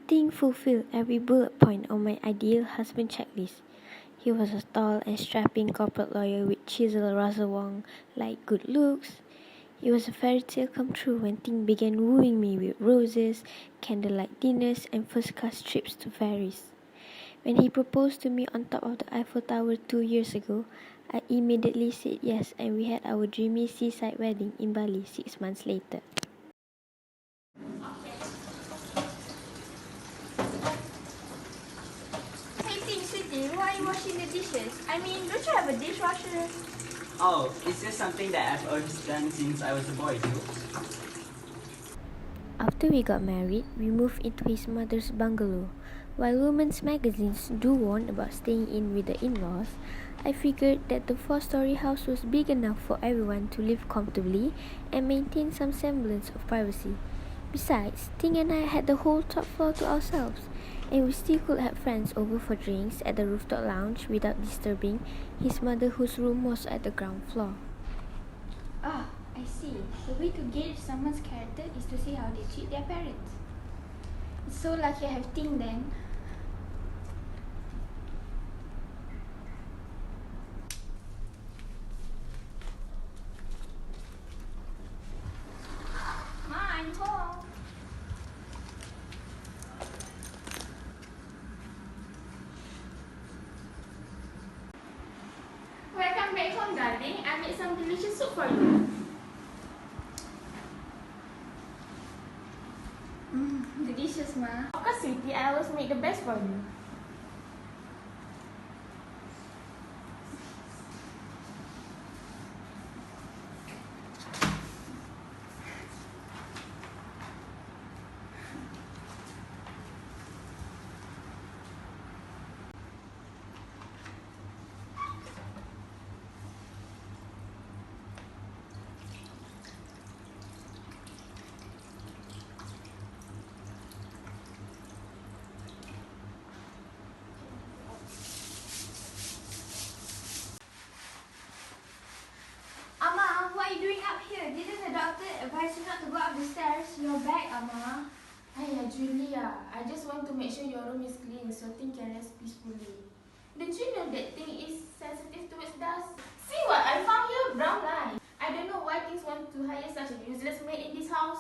thing fulfilled every bullet point on my ideal husband checklist. He was a tall and strapping corporate lawyer with chiseled Russell-Wong-like good looks. It was a fairy tale come true when Ting began wooing me with roses, candlelight dinners, and first-class trips to Paris. When he proposed to me on top of the Eiffel Tower 2 years ago, I immediately said yes, and we had our dreamy seaside wedding in Bali 6 months later. Hey Ting, Siti, why are you washing the dishes? I mean, don't you have a dishwasher? Oh, it's just something that I've always done since I was a boy, too. After we got married, we moved into his mother's bungalow. While women's magazines do warn about staying in with the in-laws, I figured that the 4-story house was big enough for everyone to live comfortably and maintain some semblance of privacy. Besides, Ting and I had the whole top floor to ourselves, and we still could have friends over for drinks at the rooftop lounge without disturbing his mother, whose room was at the ground floor. Ah, I see. The way to gauge someone's character is to see how they treat their parents. It's so lucky I have Ting then. Ma, I'm home. Welcome back home, darling. I made some delicious soup for you. Delicious, ma. Of course, sweetie, I always make the best for you. Amma, what are you doing up here? Didn't the doctor advise you not to go up the stairs? You're back, Amma. Hiya, Julia. I just want to make sure your room is clean so Ting can rest peacefully. Don't you know that Ting is sensitive towards dust? See what I found here? Brown line. I don't know why Ting want to hire such a useless maid in this house.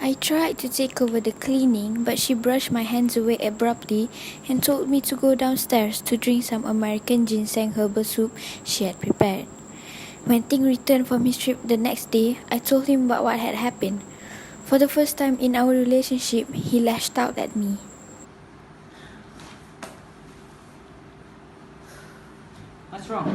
I tried to take over the cleaning, but she brushed my hands away abruptly and told me to go downstairs to drink some American ginseng herbal soup she had prepared. When Ting returned from his trip the next day, I told him about what had happened. For the first time in our relationship, he lashed out at me. What's wrong?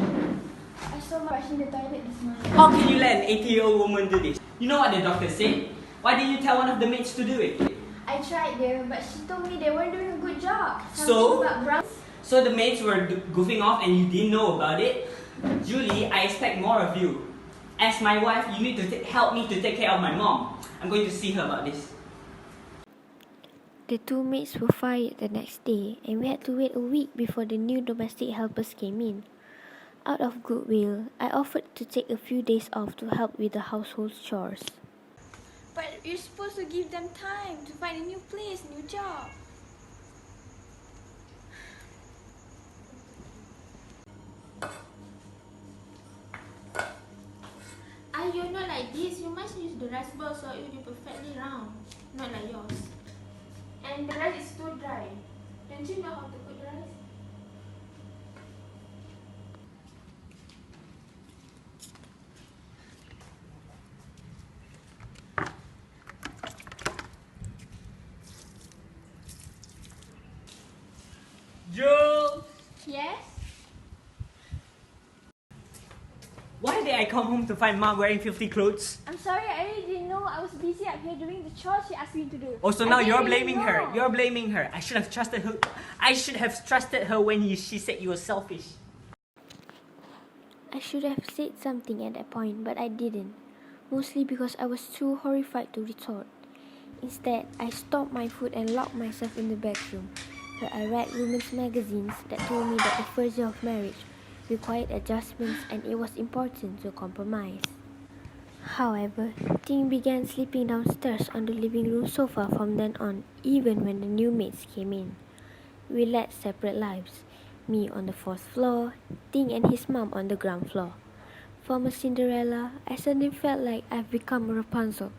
I saw my brushing the toilet this morning. How can you let an 80-year-old woman do this? You know what the doctor said? Why didn't you tell one of the maids to do it? I tried there, but she told me they weren't doing a good job. So? Something about brown. So the maids were goofing off and you didn't know about it? Julie, I expect more of you. As my wife, you need to help me to take care of my mom. I'm going to see her about this. The 2 maids were fired the next day, and we had to wait a week before the new domestic helpers came in. Out of goodwill, I offered to take a few days off to help with the household chores. But you're supposed to give them time to find a new place, new job. You're not like this. You must use the rice bowl so it will be perfectly round. Not like yours. And the rice is too dry. Don't you know how to cook rice? Jules! Yes? Why did I come home to find Ma wearing filthy clothes? I'm sorry, I really didn't know. I was busy up here doing the chores she asked me to do. Oh, so now I you're didn't blaming know. her. You're blaming her. I should have trusted her. I should have trusted her when she said you were selfish. I should have said something at that point, but I didn't. Mostly because I was too horrified to retort. Instead, I stomped my foot and locked myself in the bedroom, where I read women's magazines that told me that the first year of marriage required adjustments and it was important to compromise. However, Ting began sleeping downstairs on the living room sofa from then on, even when the new maids came in. We led separate lives, me on the 4th floor, Ting and his mom on the ground floor. From a Cinderella, I suddenly felt like I've become a Rapunzel,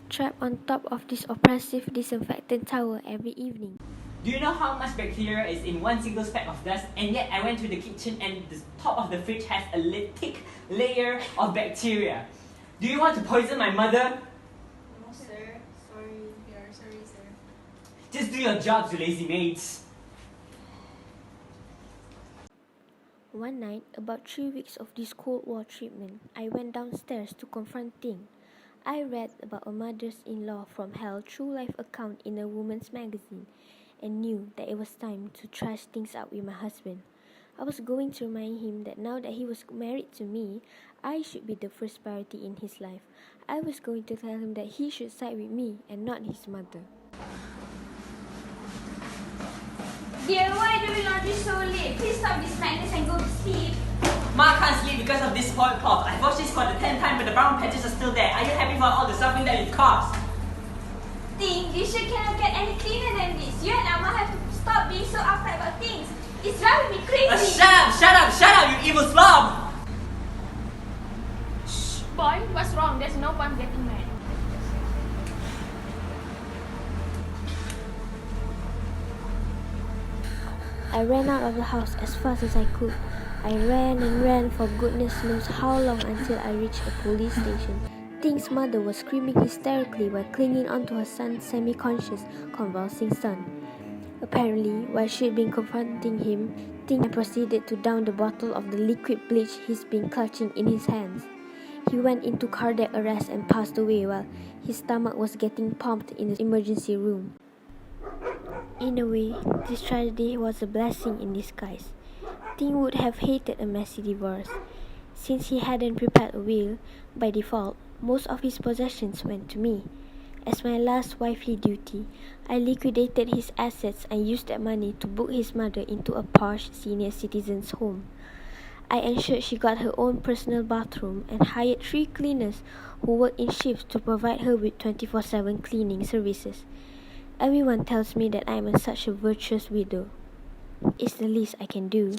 trapped on top of this oppressive disinfectant tower every evening. Do you know how much bacteria is in one single speck of dust? And yet I went to the kitchen and the top of the fridge has a thick layer of bacteria. Do you want to poison my mother? No, sir. Sorry. We are sorry, sir. Just do your jobs, you lazy maids. One night, about 3 weeks of this Cold War treatment, I went downstairs to confront Ting. I read about a mother-in-law from hell true life account in a woman's magazine and knew that it was time to trash things up with my husband. I was going to remind him that now that he was married to me, I should be the first priority in his life. I was going to tell him that he should side with me and not his mother. Dear, why do we laundry so late? Please stop this madness and go to sleep. Ma can't sleep because of this spoiled cloth. I've washed this for the 10th time, but the brown patches are still there. Are you happy for all the suffering that it caused? Ting, you sure cannot get any cleaner than this. You and Amma have to stop being so uptight about things. It's driving me crazy. Shut up, you evil slob! Shh, boy, what's wrong? There's no point getting mad. I ran out of the house as fast as I could. I ran and ran for goodness knows how long until I reached a police station. Ting's mother was screaming hysterically while clinging onto her son's semi-conscious, convulsing son. Apparently, while she'd been confronting him, Ting proceeded to down the bottle of the liquid bleach he's been clutching in his hands. He went into cardiac arrest and passed away while his stomach was getting pumped in the emergency room. In a way, this tragedy was a blessing in disguise. Ting would have hated a messy divorce. Since he hadn't prepared a will, by default, most of his possessions went to me. As my last wifely duty, I liquidated his assets and used that money to book his mother into a posh senior citizen's home. I ensured she got her own personal bathroom and hired 3 cleaners who worked in shifts to provide her with 24/7 cleaning services. Everyone tells me that I am such a virtuous widow. It's the least I can do.